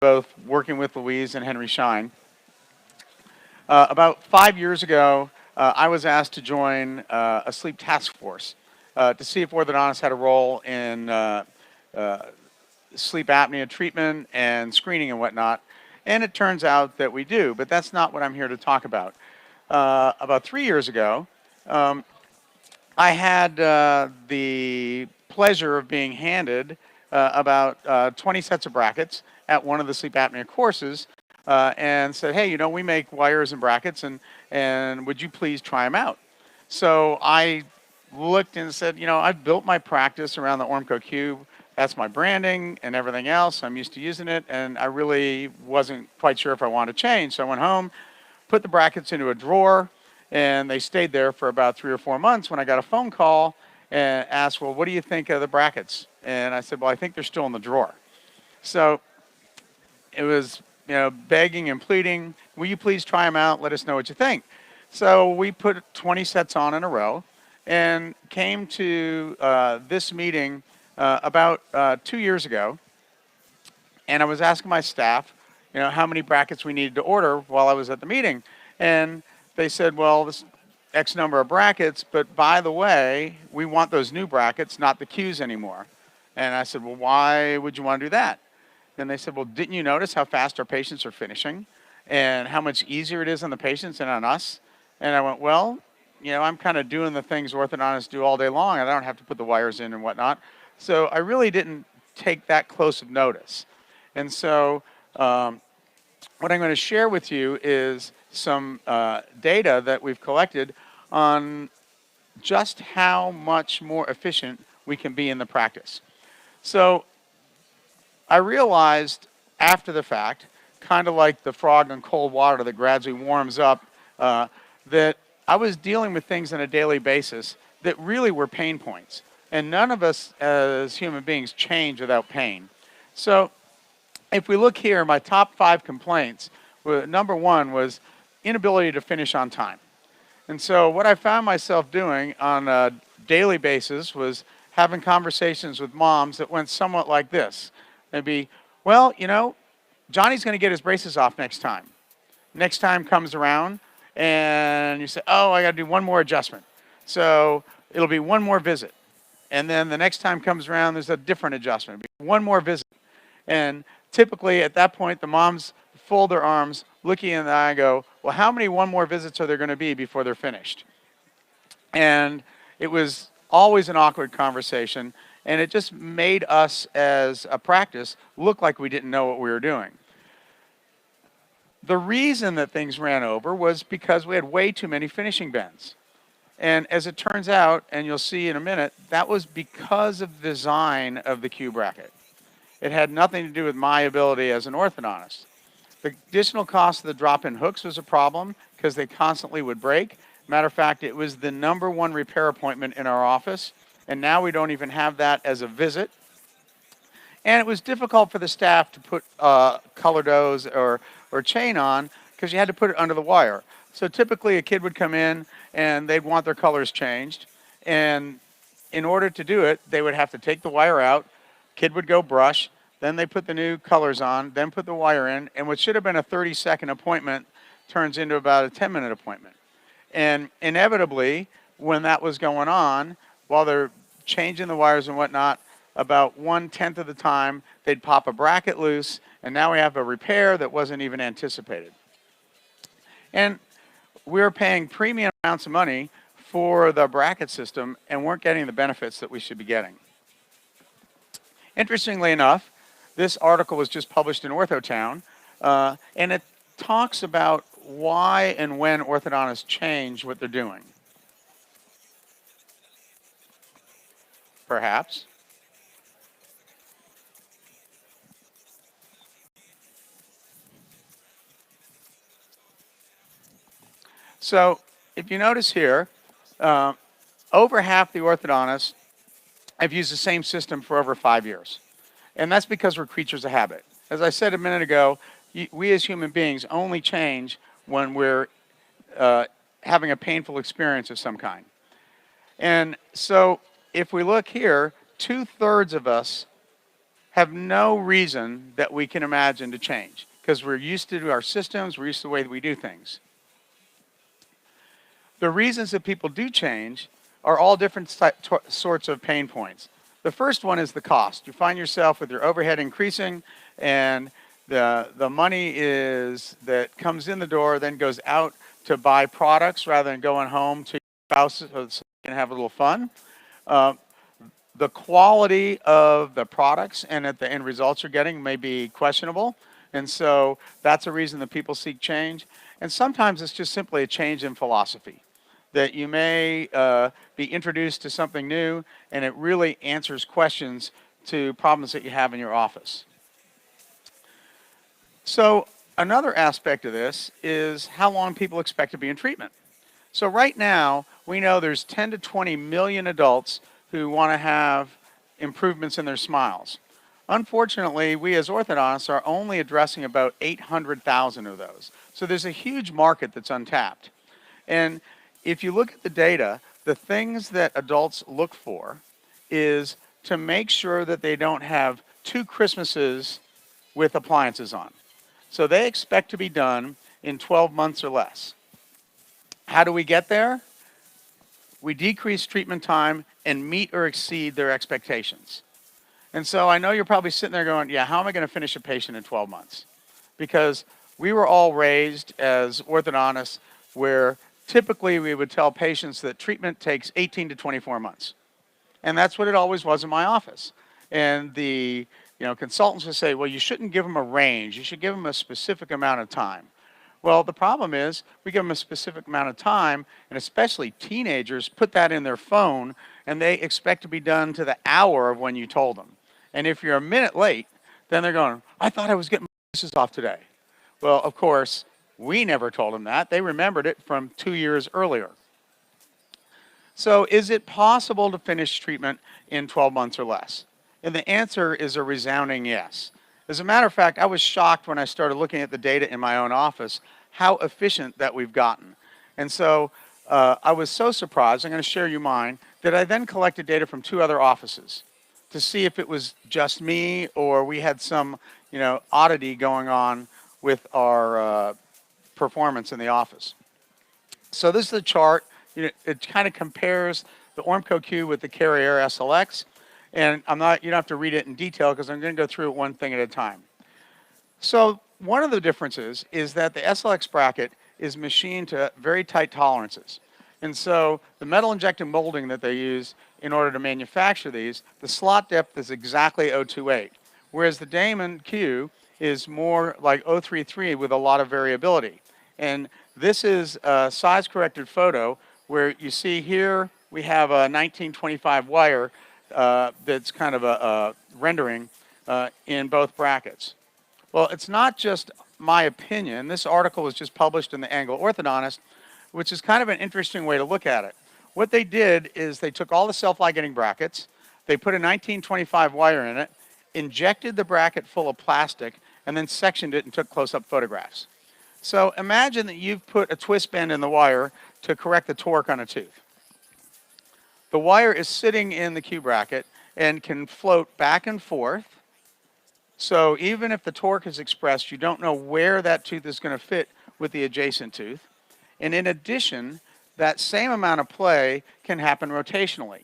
both working with Louise and Henry Schein. About 5 years ago, I was asked to join a sleep task force to see if orthodontists had a role in sleep apnea treatment and screening and whatnot. And it turns out that we do, but that's not what I'm here to talk about. About 3 years ago, I had the pleasure of being handed about 20 sets of brackets at one of the sleep apnea courses and said, hey, we make wires and brackets, and would you please try them out? So I looked and said, I've built my practice around the Ormco Q. That's my branding and everything else. I'm used to using it, and I really wasn't quite sure if I wanted to change. So I went home, put the brackets into a drawer, and they stayed there for about 3 or 4 months when I got a phone call and asked, well, what do you think of the brackets? And I said, well, I think they're still in the drawer. So it was, begging and pleading, will you please try them out? Let us know what you think. So we put 20 sets on in a row and came to this meeting about 2 years ago. And I was asking my staff, how many brackets we needed to order while I was at the meeting. And they said, well, this X number of brackets, but by the way, we want those new brackets, not the Qs anymore. And I said, well, why would you want to do that? And they said, well, didn't you notice how fast our patients are finishing and how much easier it is on the patients and on us? And I went, well, I'm kind of doing the things orthodontists do all day long. I don't have to put the wires in and whatnot. So I really didn't take that close of notice. And so what I'm going to share with you is some data that we've collected on just how much more efficient we can be in the practice. So I realized after the fact, kind of like the frog in cold water that gradually warms up, that I was dealing with things on a daily basis that really were pain points. And none of us as human beings change without pain. So if we look here, my top 5 complaints, number 1 was inability to finish on time. And so what I found myself doing on a daily basis was having conversations with moms that went somewhat like this. Maybe, well, Johnny's going to get his braces off next time. Next time comes around, and you say, oh, I got to do one more adjustment. So it'll be one more visit. And then the next time comes around, there's a different adjustment. One more visit. And typically at that point, the moms fold their arms, looking in the eye and go, well, how many one more visits are there going to be before they're finished? And it was always an awkward conversation, and it just made us as a practice look like we didn't know what we were doing. The reason that things ran over was because we had way too many finishing bends. And as it turns out, and you'll see in a minute, that was because of the design of the Q bracket. It had nothing to do with my ability as an orthodontist. The additional cost of the drop-in hooks was a problem because they constantly would break. Matter of fact, it was the #1 repair appointment in our office, and now we don't even have that as a visit. And it was difficult for the staff to put color doors or chain on because you had to put it under the wire. So typically a kid would come in and they'd want their colors changed, and in order to do it, they would have to take the wire out, kid would go brush, then they put the new colors on, then put the wire in, and what should have been a 30-second appointment turns into about a 10-minute appointment. And inevitably, when that was going on, while they're changing the wires and whatnot, about 1/10 of the time, they'd pop a bracket loose, and now we have a repair that wasn't even anticipated. And we were paying premium amounts of money for the bracket system and weren't getting the benefits that we should be getting. Interestingly enough, this article was just published in OrthoTown, and it talks about why and when orthodontists change what they're doing. Perhaps. So if you notice here, over half the orthodontists have used the same system for over 5 years. And that's because we're creatures of habit. As I said a minute ago, we as human beings only change when we're having a painful experience of some kind. And so if we look here, 2/3 of us have no reason that we can imagine to change because we're used to our systems, we're used to the way that we do things. The reasons that people do change are all different sorts of pain points. The first one is the cost. You find yourself with your overhead increasing and the money that comes in the door then goes out to buy products rather than going home to your spouse so you can have a little fun. The quality of the products and at the end results you're getting may be questionable. And so that's a reason that people seek change. And sometimes it's just simply a change in philosophy. That you may be introduced to something new and it really answers questions to problems that you have in your office. So another aspect of this is how long people expect to be in treatment. So right now, we know there's 10 to 20 million adults who want to have improvements in their smiles. Unfortunately, we as orthodontists are only addressing about 800,000 of those. So there's a huge market that's untapped. And if you look at the data, the things that adults look for is to make sure that they don't have 2 Christmases with appliances on. So they expect to be done in 12 months or less. How do we get there? We decrease treatment time and meet or exceed their expectations. And so I know you're probably sitting there going, yeah, how am I going to finish a patient in 12 months? Because we were all raised as orthodontists where typically we would tell patients that treatment takes 18 to 24 months. And that's what it always was in my office. And the consultants would say, well, you shouldn't give them a range. You should give them a specific amount of time. Well, the problem is we give them a specific amount of time, and especially teenagers put that in their phone, and they expect to be done to the hour of when you told them. And if you're a minute late, then they're going, I thought I was getting my braces off today. Well, of course, we never told them that. They remembered it from 2 years earlier. So is it possible to finish treatment in 12 months or less? And the answer is a resounding yes. As a matter of fact, I was shocked when I started looking at the data in my own office, how efficient that we've gotten. And so I was so surprised, I'm going to share you mine, that I then collected data from 2 other offices to see if it was just me or we had some oddity going on with our performance in the office. So this is a chart. It kind of compares the Ormco Q with the Carriere SLX. And you don't have to read it in detail because I'm going to go through it one thing at a time. So one of the differences is that the SLX bracket is machined to very tight tolerances. And so the metal injected molding that they use in order to manufacture these, the slot depth is exactly 028, whereas the Damon Q is more like 033 with a lot of variability. And this is a size-corrected photo where you see here we have a 1925 wire that's kind of a rendering in both brackets. Well, it's not just my opinion. This article was just published in the Angle Orthodontist, which is kind of an interesting way to look at it. What they did is they took all the self-ligating brackets, they put a 1925 wire in it, injected the bracket full of plastic, and then sectioned it and took close-up photographs. So imagine that you've put a twist bend in the wire to correct the torque on a tooth. The wire is sitting in the Q bracket and can float back and forth. So even if the torque is expressed, you don't know where that tooth is going to fit with the adjacent tooth. And in addition, that same amount of play can happen rotationally.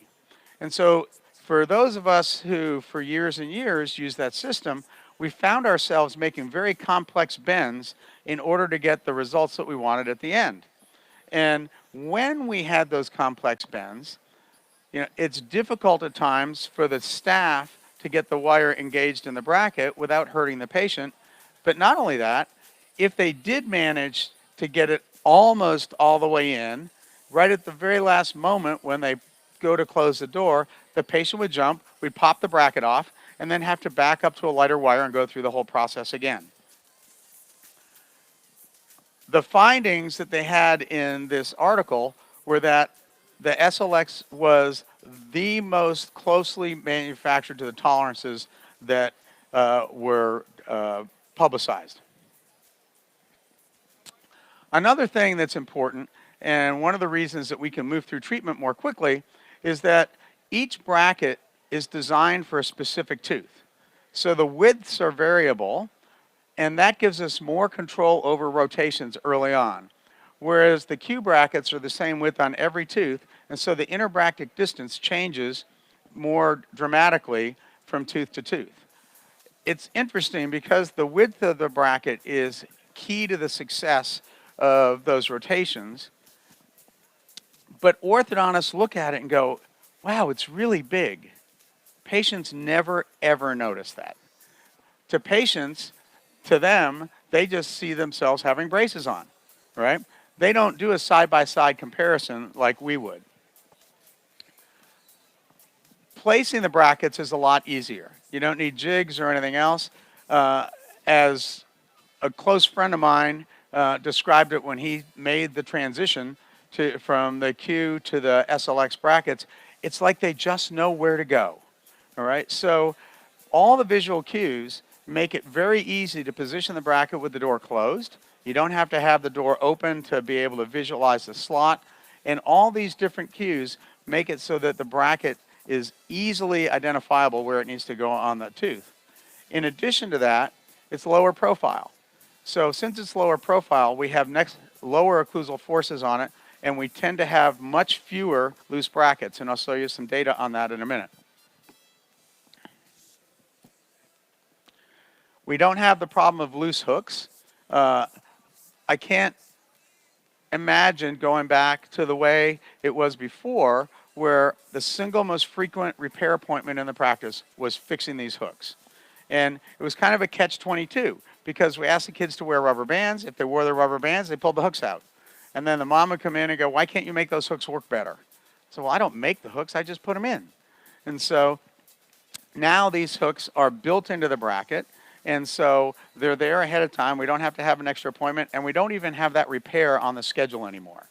And so for those of us who for years and years use that system, we found ourselves making very complex bends in order to get the results that we wanted at the end. And when we had those complex bends, it's difficult at times for the staff to get the wire engaged in the bracket without hurting the patient. But not only that, if they did manage to get it almost all the way in, right at the very last moment when they go to close the door, the patient would jump, we'd pop the bracket off, and then have to back up to a lighter wire and go through the whole process again. The findings that they had in this article were that the SLX was the most closely manufactured to the tolerances that were publicized. Another thing that's important, and one of the reasons that we can move through treatment more quickly, is that each bracket is designed for a specific tooth. So the widths are variable, and that gives us more control over rotations early on. Whereas the Q brackets are the same width on every tooth, and so the interbracket distance changes more dramatically from tooth to tooth. It's interesting because the width of the bracket is key to the success of those rotations, but orthodontists look at it and go, wow, it's really big. Patients never, ever notice that. To patients, to them, they just see themselves having braces on, right? They don't do a side-by-side comparison like we would. Placing the brackets is a lot easier. You don't need jigs or anything else. As a close friend of mine described it when he made the transition from the Q to the SLX brackets, it's like they just know where to go. All right, so all the visual cues make it very easy to position the bracket with the door closed. You don't have to have the door open to be able to visualize the slot. And all these different cues make it so that the bracket is easily identifiable where it needs to go on the tooth. In addition to that, it's lower profile. So since it's lower profile, we have lower occlusal forces on it, and we tend to have much fewer loose brackets. And I'll show you some data on that in a minute. We don't have the problem of loose hooks. I can't imagine going back to the way it was before, where the single most frequent repair appointment in the practice was fixing these hooks. And it was kind of a catch-22 because we asked the kids to wear rubber bands. If they wore the rubber bands, they pulled the hooks out. And then the mom would come in and go, why can't you make those hooks work better? So, well, I don't make the hooks, I just put them in. And so now these hooks are built into the bracket. And so they're there ahead of time. We don't have to have an extra appointment, and we don't even have that repair on the schedule anymore.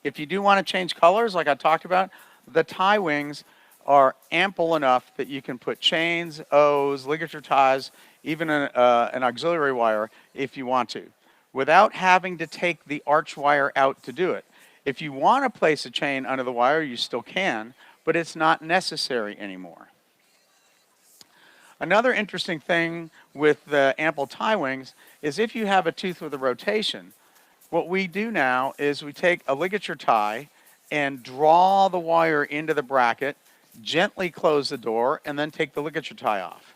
If you do want to change colors, like I talked about, the tie wings are ample enough that you can put chains, O's, ligature ties, even an auxiliary wire if you want to, without having to take the arch wire out to do it. If you want to place a chain under the wire, you still can, but it's not necessary anymore. Another interesting thing with the ample tie wings is if you have a tooth with a rotation, what we do now is we take a ligature tie and draw the wire into the bracket, gently close the door, and then take the ligature tie off,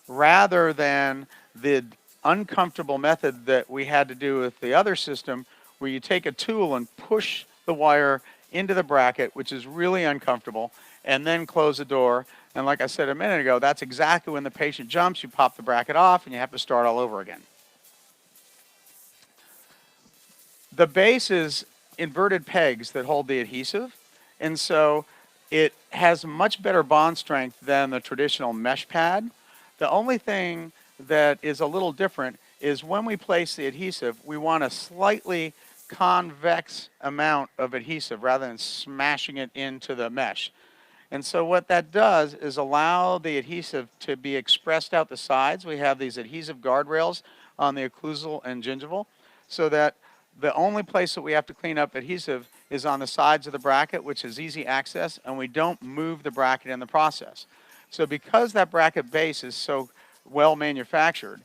rather than the uncomfortable method that we had to do with the other system, where you take a tool and push the wire into the bracket, which is really uncomfortable, and then close the door. And like I said a minute ago, that's exactly when the patient jumps, you pop the bracket off, and you have to start all over again. The base is inverted pegs that hold the adhesive, and so it has much better bond strength than the traditional mesh pad. The only thing that is a little different is when we place the adhesive, we want a slightly convex amount of adhesive rather than smashing it into the mesh. And so what that does is allow the adhesive to be expressed out the sides. We have these adhesive guardrails on the occlusal and gingival, so that the only place that we have to clean up adhesive is on the sides of the bracket, which is easy access, and we don't move the bracket in the process. So because that bracket base is so well manufactured,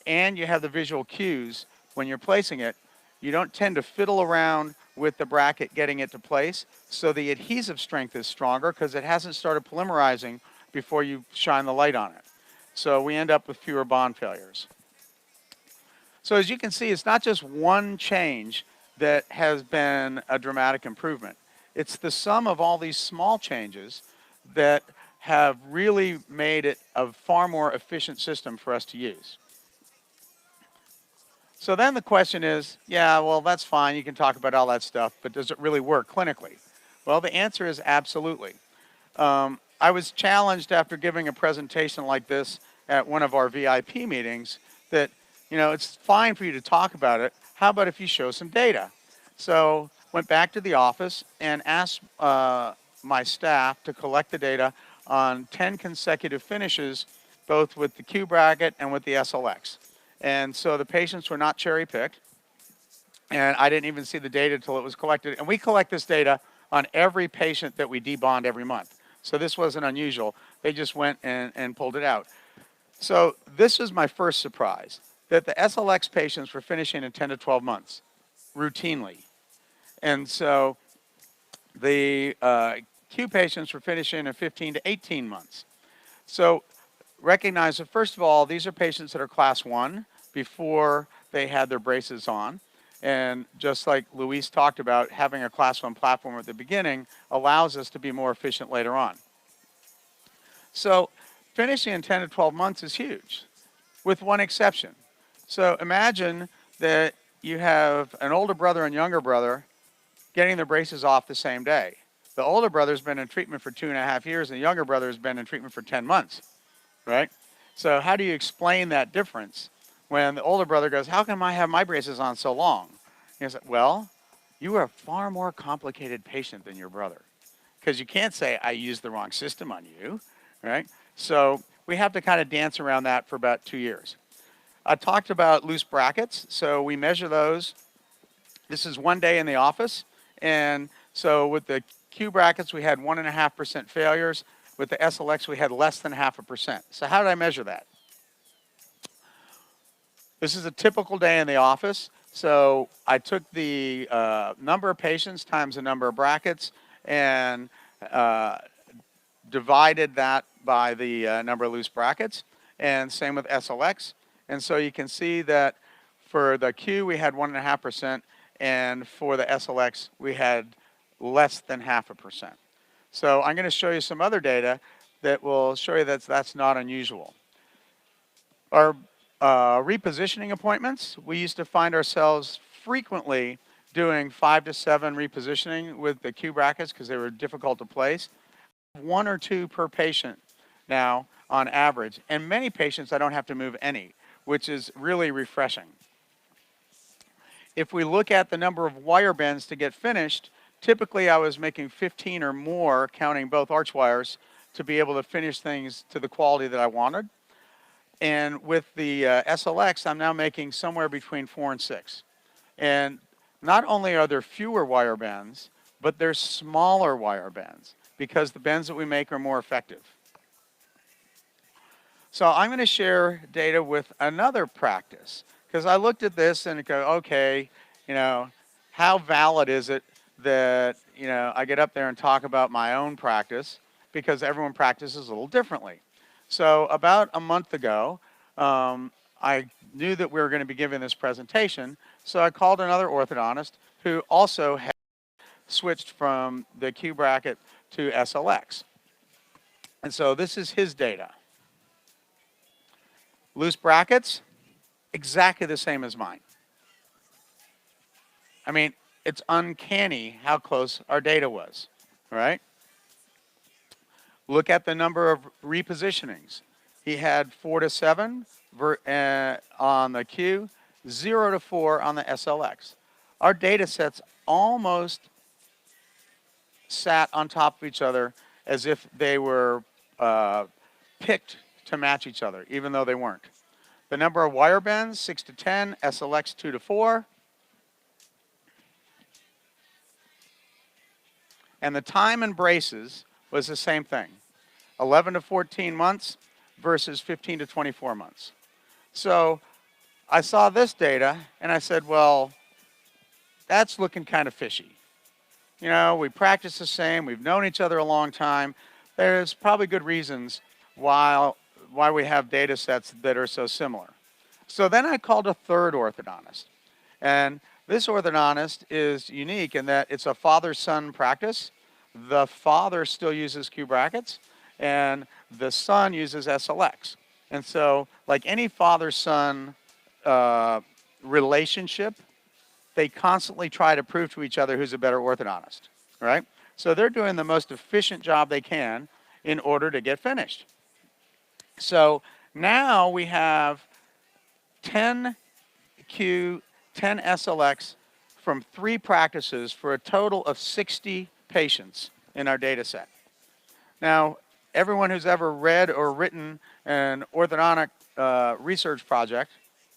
and you have the visual cues when you're placing it, you don't tend to fiddle around with the bracket getting it to place, so the adhesive strength is stronger because it hasn't started polymerizing before you shine the light on it. So we end up with fewer bond failures. So as you can see, it's not just one change that has been a dramatic improvement. It's the sum of all these small changes that have really made it a far more efficient system for us to use. So then the question is, yeah, well, that's fine. You can talk about all that stuff, but does it really work clinically? Well, the answer is absolutely. I was challenged after giving a presentation like this at one of our VIP meetings that, you know, it's fine for you to talk about it. How about if you show some data? So went back to the office and asked my staff to collect the data on 10 consecutive finishes, both with the Q bracket and with the SLX. And so the patients were not cherry-picked, and I didn't even see the data until it was collected. And we collect this data on every patient that we debond every month. So this wasn't unusual. They just went and pulled it out. So this was my first surprise, that the SLX patients were finishing in 10 to 12 months, routinely. And so the Q patients were finishing in 15 to 18 months. So recognize that, first of all, these are patients that are class 1 before they had their braces on. And just like Luis talked about, having a class 1 platform at the beginning allows us to be more efficient later on. So finishing in 10 to 12 months is huge, with one exception. So imagine that you have an older brother and younger brother getting their braces off the same day. The older brother's been in treatment for 2.5 years, and the younger brother has been in treatment for 10 months, right? So how do you explain that difference when the older brother goes, how come I have my braces on so long? He says, well, you are a far more complicated patient than your brother, because you can't say I used the wrong system on you, right? So we have to kind of dance around that for about 2 years. I talked about loose brackets, so we measure those. This is 1 day in the office, and so with the Q brackets, we had 1.5% failures. With the SLX, we had less than 0.5%. So how did I measure that? This is a typical day in the office. So I took the number of patients times the number of brackets and divided that by the number of loose brackets, and same with SLX. And so you can see that for the Q, we had 1.5%, and for the SLX, we had less than 0.5%. So I'm going to show you some other data that will show you that that's not unusual. Our repositioning appointments, we used to find ourselves frequently doing 5 to 7 repositioning with the Q brackets because they were difficult to place. 1 or 2 per patient now on average, and many patients I don't have to move any, which is really refreshing. If we look at the number of wire bends to get finished, typically I was making 15 or more, counting both arch wires, to be able to finish things to the quality that I wanted. And with the SLX, I'm now making somewhere between 4 and 6. And not only are there fewer wire bends, but there's smaller wire bends because the bends that we make are more effective. So I'm going to share data with another practice because I looked at this and go, okay, how valid is it that, I get up there and talk about my own practice, because everyone practices a little differently. So about a month ago, I knew that we were going to be giving this presentation, so I called another orthodontist who also had switched from the Q bracket to SLX. And so this is his data. Loose brackets, exactly the same as mine. I mean, it's uncanny how close our data was, right? Look at the number of repositionings. He had 4 to 7 on the Q, 0 to 4 on the SLX. Our data sets almost sat on top of each other as if they were picked to match each other, even though they weren't. The number of wire bends, 6 to 10, SLX 2 to 4. And the time in braces was the same thing, 11 to 14 months versus 15 to 24 months. So I saw this data and I said, well, that's looking kind of fishy. We practice the same, we've known each other a long time. There's probably good reasons why we have data sets that are so similar. So then I called a third orthodontist. And this orthodontist is unique in that it's a father-son practice. The father still uses Q brackets, and the son uses SLX. And so, like any father-son relationship, they constantly try to prove to each other who's a better orthodontist, right? So they're doing the most efficient job they can in order to get finished. So now we have 10 Q, 10 SLX from 3 practices for a total of 60 patients in our data set. Now, everyone who's ever read or written an orthodontic research project,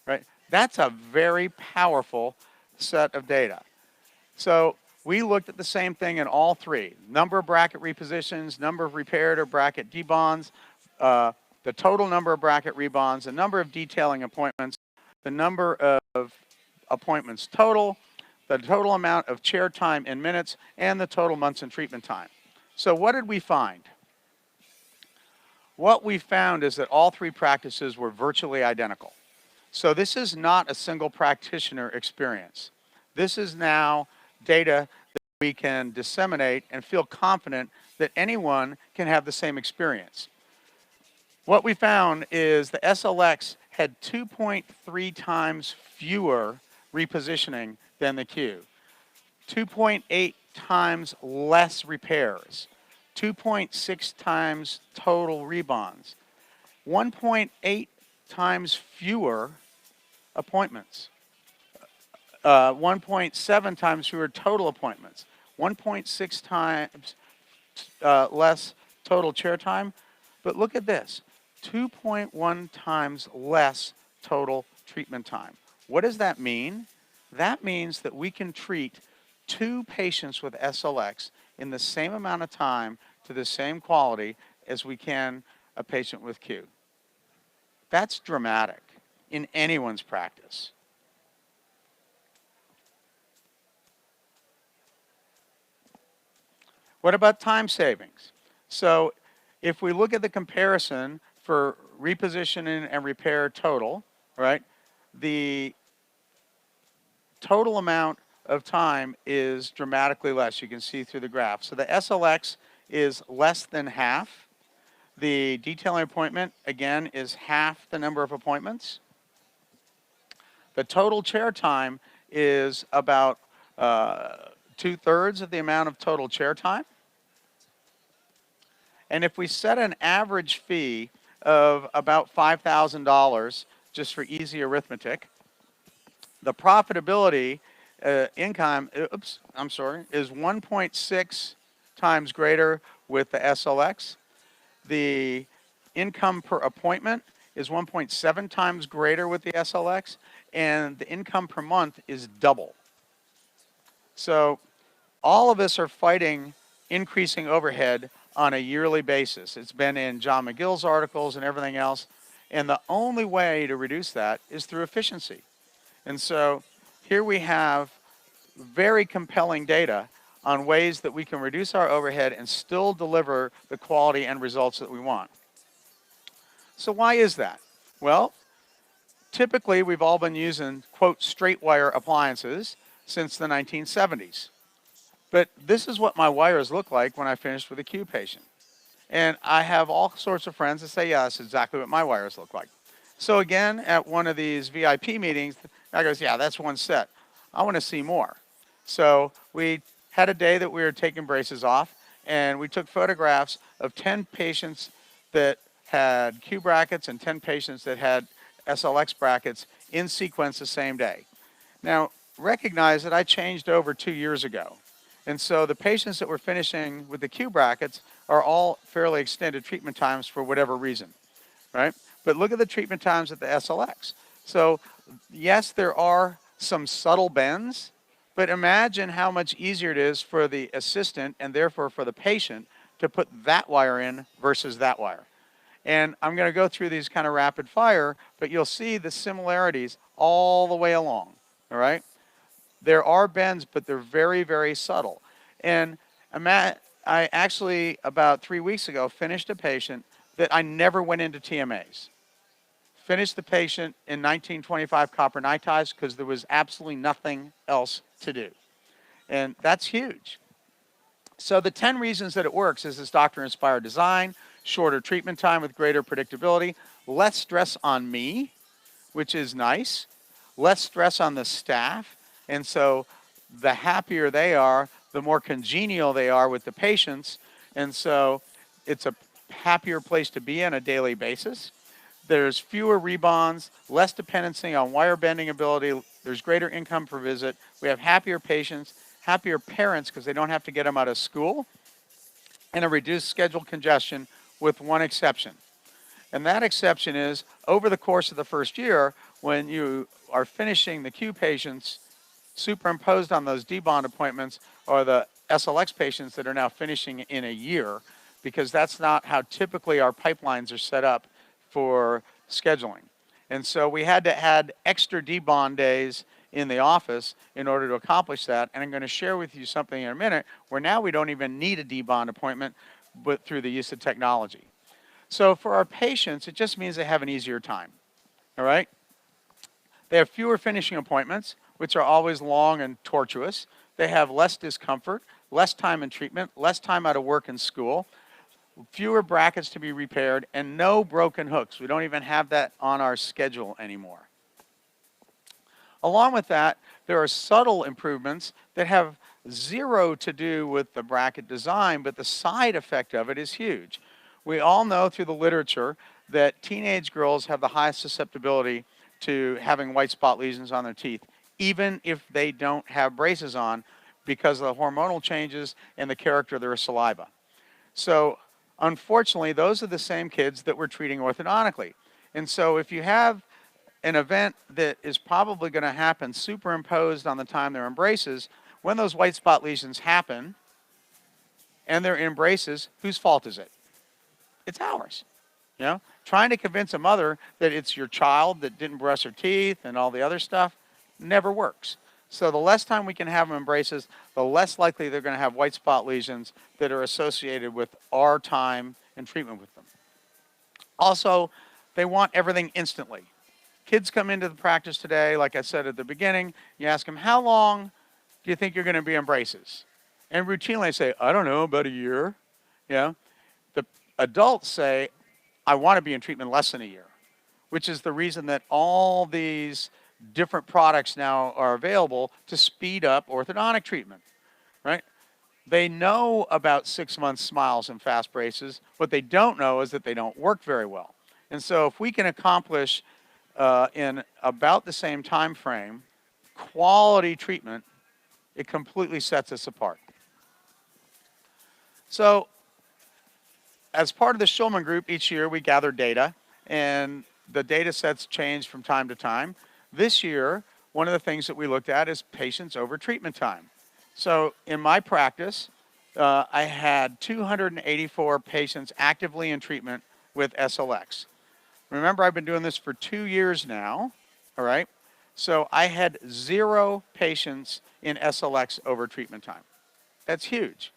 right, that's a very powerful set of data. So We looked at the same thing in all three: number of bracket repositions, number of repaired or bracket debonds, the total number of bracket rebonds, the number of detailing appointments, the number of appointments total, the total amount of chair time in minutes, and the total months in treatment time. So what did we find? What we found is that all three practices were virtually identical. So this is not a single practitioner experience. This is now data that we can disseminate and feel confident that anyone can have the same experience. What we found is the SLX had 2.3 times fewer repositioning than the Q, 2.8 times less repairs, 2.6 times total rebonds, 1.8 times fewer appointments, 1.7 times fewer total appointments, 1.6 times less total chair time. But look at this, 2.1 times less total treatment time. What does that mean? That means that we can treat 2 patients with SLX in the same amount of time to the same quality as we can a patient with Q. That's dramatic in anyone's practice. What about time savings? So if we look at the comparison for repositioning and repair total, right, the total amount of time is dramatically less. You can see through the graph. So the SLX is less than half. The detailing appointment, again, is half the number of appointments. The total chair time is about 2/3 of the amount of total chair time. And if we set an average fee of about $5,000, just for easy arithmetic, the profitability income, is 1.6 times greater with the SLX. The income per appointment is 1.7 times greater with the SLX, and the income per month is double. So all of us are fighting increasing overhead on a yearly basis. It's been in John McGill's articles and everything else, and the only way to reduce that is through efficiency. And so here we have very compelling data on ways that we can reduce our overhead and still deliver the quality and results that we want. So why is that? Well, typically we've all been using, quote, straight wire appliances since the 1970s. But this is what my wires look like when I finished with a Q patient. And I have all sorts of friends that say, yeah, that's exactly what my wires look like. So again, at one of these VIP meetings, the guy goes, yeah, that's one set. I want to see more. So we had a day that we were taking braces off, and we took photographs of 10 patients that had Q brackets and 10 patients that had SLX brackets in sequence the same day. Now, recognize that I changed over 2 years ago. And so the patients that were finishing with the Q brackets are all fairly extended treatment times for whatever reason, right? But look at the treatment times at the SLX. So yes, there are some subtle bends, but imagine how much easier it is for the assistant and therefore for the patient to put that wire in versus that wire. And I'm going to go through these kind of rapid fire, but you'll see the similarities all the way along, all right? There are bends, but they're very, very subtle. And I actually, about 3 weeks ago, finished a patient that I never went into TMAs. Finished the patient in 1925 copper night ties because there was absolutely nothing else to do. And that's huge. So the 10 reasons that it works is this doctor-inspired design, shorter treatment time with greater predictability, less stress on me, which is nice, less stress on the staff. And so the happier they are, the more congenial they are with the patients. And so it's a happier place to be on a daily basis. There's fewer rebonds, less dependency on wire bending ability. There's greater income per visit. We have happier patients, happier parents because they don't have to get them out of school, and a reduced schedule congestion with one exception. And that exception is over the course of the first year, when you are finishing the Q patients Superimposed on those debond appointments are the SLX patients that are now finishing in a year, because that's not how typically our pipelines are set up for scheduling. And so we had to add extra debond days in the office in order to accomplish that. And I'm going to share with you something in a minute where now we don't even need a debond appointment, but through the use of technology. So for our patients, it just means they have an easier time. All right? They have fewer finishing appointments, which are always long and tortuous. They have less discomfort, less time in treatment, less time out of work and school, fewer brackets to be repaired, and no broken hooks. We don't even have that on our schedule anymore. Along with that, there are subtle improvements that have zero to do with the bracket design, but the side effect of it is huge. We all know through the literature that teenage girls have the highest susceptibility to having white spot lesions on their teeth, even if they don't have braces on, because of the hormonal changes and the character of their saliva. So unfortunately, those are the same kids that we're treating orthodontically. And so if you have an event that is probably going to happen superimposed on the time they're in braces, when those white spot lesions happen and they're in braces, whose fault is it? It's ours. You know, trying to convince a mother that it's your child that didn't brush her teeth and all the other stuff never works. So the less time we can have them in braces, the less likely they're going to have white spot lesions that are associated with our time and treatment with them. Also, they want everything instantly. Kids come into the practice today, like I said at the beginning, you ask them, how long do you think you're going to be in braces? And routinely they say, I don't know, about a year. You know, the adults say, I want to be in treatment less than a year, which is the reason that all these different products now are available to speed up orthodontic treatment, right? They know about 6 month smiles and fast braces. What they don't know is that they don't work very well. And so if we can accomplish in about the same time frame quality treatment, it completely sets us apart. So as part of the Schulman Group, each year we gather data, and the data sets change from time to time. This year, one of the things that we looked at is patients over treatment time. So in my practice, I had 284 patients actively in treatment with SLX. Remember, I've been doing this for 2 years now, all right? So I had 0 patients in SLX over treatment time. That's huge.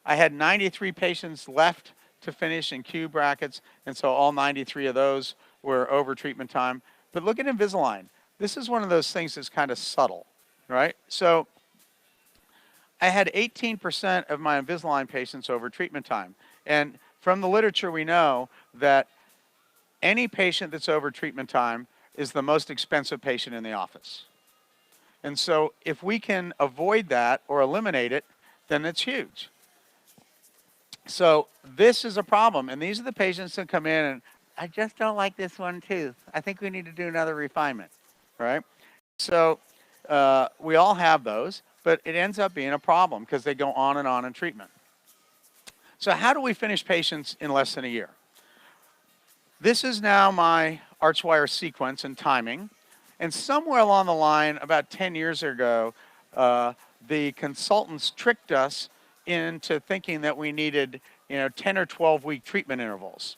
I had 93 patients left to finish in Q brackets, and so all 93 of those were over treatment time. But look at Invisalign. This is one of those things that's kind of subtle, right? So I had 18% of my Invisalign patients over treatment time. And from the literature, we know that any patient that's over treatment time is the most expensive patient in the office. And so if we can avoid that or eliminate it, then it's huge. So this is a problem. And these are the patients that come in and, I just don't like this one tooth. I think we need to do another refinement, right? So we all have those, but it ends up being a problem because they go on in treatment. So how do we finish patients in less than a year? This is now my archwire sequence and timing. And somewhere along the line, about 10 years ago, the consultants tricked us into thinking that we needed 10 or 12 week treatment intervals.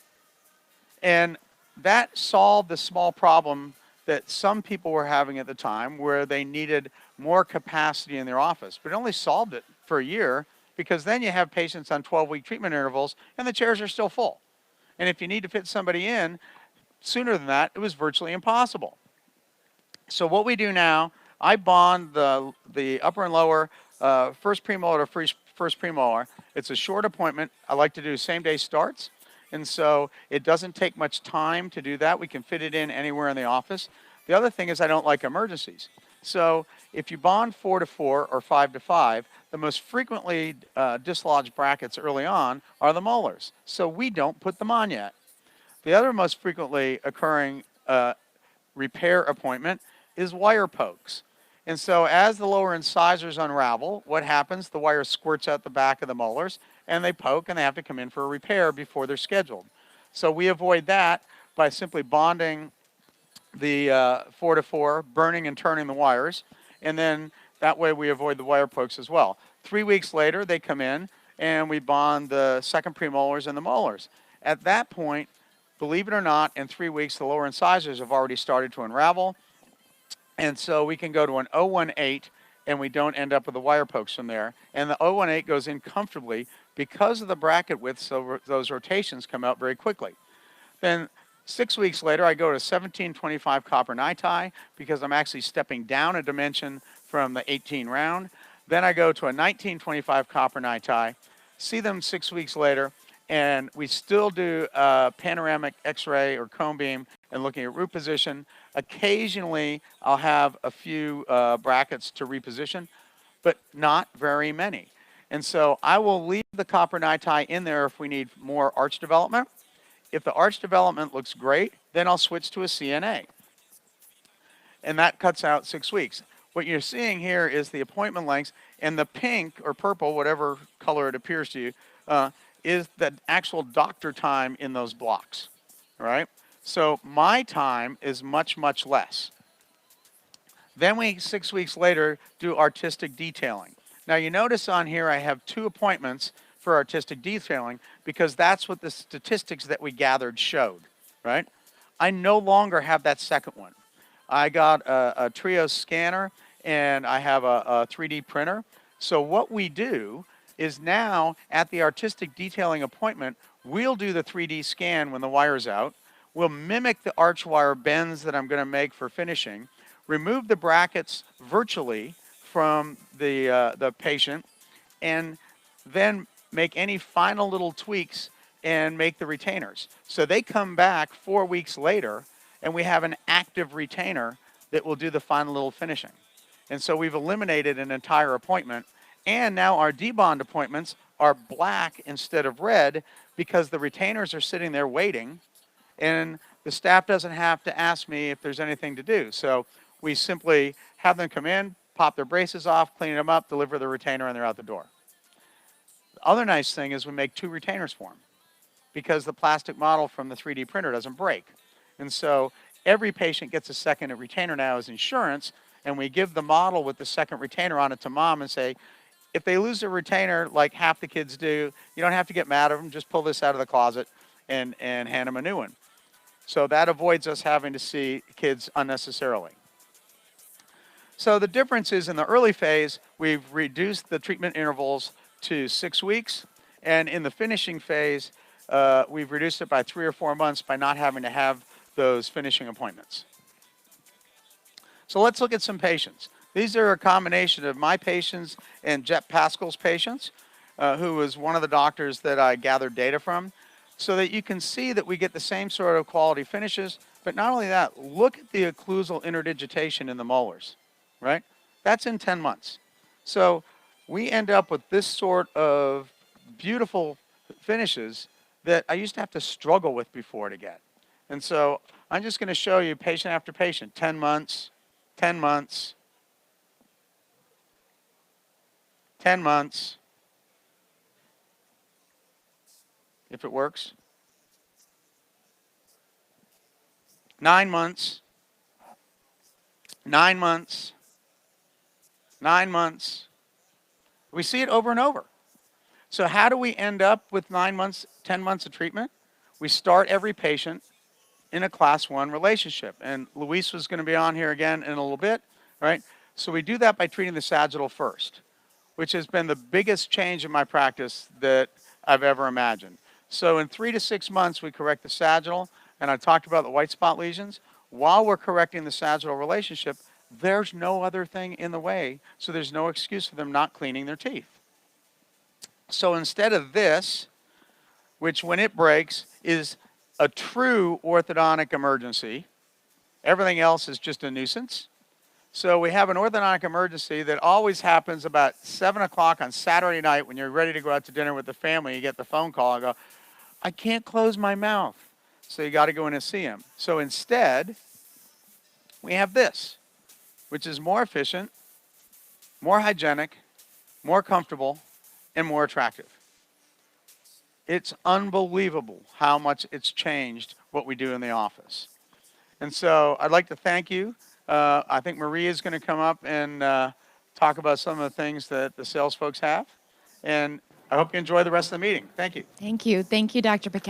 And that solved the small problem that some people were having at the time where they needed more capacity in their office. But it only solved it for a year, because then you have patients on 12-week treatment intervals and the chairs are still full. And if you need to fit somebody in sooner than that, it was virtually impossible. So what we do now, I bond the upper and lower first premolar to first premolar. It's a short appointment. I like to do same-day starts. And so it doesn't take much time to do that. We can fit it in anywhere in the office. The other thing is I don't like emergencies. So if you bond 4 to 4 or 5 to 5, the most frequently dislodged brackets early on are the molars. So we don't put them on yet. The other most frequently occurring repair appointment is wire pokes. And so as the lower incisors unravel, what happens? The wire squirts out the back of the molars, and they poke, and they have to come in for a repair before they're scheduled. So we avoid that by simply bonding the 4 to 4, burning and turning the wires, and then That way we avoid the wire pokes as well. 3 weeks later, they come in and we bond the second premolars and the molars. At that point, believe it or not, in 3 weeks, the lower incisors have already started to unravel. And so we can go to an 018 and we don't end up with the wire pokes from there. And the 018 goes in comfortably because of the bracket width, so those rotations come out very quickly. Then 6 weeks later, I go to 1725 copper NiTi because I'm actually stepping down a dimension from the 18 round. Then I go to a 1925 copper NiTi, see them 6 weeks later, and we still do panoramic X-ray or cone beam and looking at root position. Occasionally, I'll have a few brackets to reposition, but not very many. And so I will leave the copper NiTi in there if we need more arch development. If the arch development looks great, then I'll switch to a CNA. And that cuts out 6 weeks. What you're seeing here is the appointment lengths, and the pink or purple, whatever color it appears to you, is the actual doctor time in those blocks, all right? So my time is much, much less. Then we, 6 weeks later, do artistic detailing. Now you notice on here I have 2 appointments for artistic detailing because that's what the statistics that we gathered showed, right? I no longer have that second one. I got a Trio scanner and I have a 3D printer. So what we do is now at the artistic detailing appointment, we'll do the 3D scan when the wire's out. We'll mimic the arch wire bends that I'm going to make for finishing, remove the brackets virtually from the patient, and then make any final little tweaks and make the retainers. So they come back 4 weeks later and we have an active retainer that will do the final little finishing. And so we've eliminated an entire appointment, and now our debond appointments are black instead of red because the retainers are sitting there waiting and the staff doesn't have to ask me if there's anything to do. So we simply have them come in, pop their braces off, clean them up, deliver the retainer, and they're out the door. The other nice thing is we make 2 retainers for them because the plastic model from the 3D printer doesn't break. And so every patient gets a second retainer now as insurance, and we give the model with the second retainer on it to mom and say, if they lose their retainer like half the kids do, you don't have to get mad at them, just pull this out of the closet and hand them a new one. So that avoids us having to see kids unnecessarily. So the difference is in the early phase, we've reduced the treatment intervals to 6 weeks, and in the finishing phase, we've reduced it by 3 or 4 months by not having to have those finishing appointments. So let's look at some patients. These are a combination of my patients and Jet Pascal's patients, who was one of the doctors that I gathered data from, so that you can see that we get the same sort of quality finishes. But not only that, look at the occlusal interdigitation in the molars, right? That's in 10 months. So we end up with this sort of beautiful finishes that I used to have to struggle with before to get. And so I'm just going to show you patient after patient, 10 months, 10 months, 10 months, if it works, 9 months, 9 months, 9 months. We see it over and over. So how do we end up with 9 months, 10 months of treatment? We start every patient in a class 1 relationship. And Luis was going to be on here again in a little bit, right? So we do that by treating the sagittal first, which has been the biggest change in my practice that I've ever imagined. So in 3 to 6 months, we correct the sagittal, and I talked about the white spot lesions. While we're correcting the sagittal relationship, there's no other thing in the way, so there's no excuse for them not cleaning their teeth. So instead of this, which when it breaks is a true orthodontic emergency, everything else is just a nuisance. So we have an orthodontic emergency that always happens about 7 o'clock on Saturday night when you're ready to go out to dinner with the family. You get the phone call and go, I can't close my mouth. So you got to go in and see him. So instead, we have this, which is more efficient, more hygienic, more comfortable, and more attractive. It's unbelievable how much it's changed what we do in the office. And so I'd like to thank you. I think Maria is going to come up and talk about some of the things that the sales folks have. And I hope you enjoy the rest of the meeting. Thank you. Thank you. Thank you, Dr. Paquette.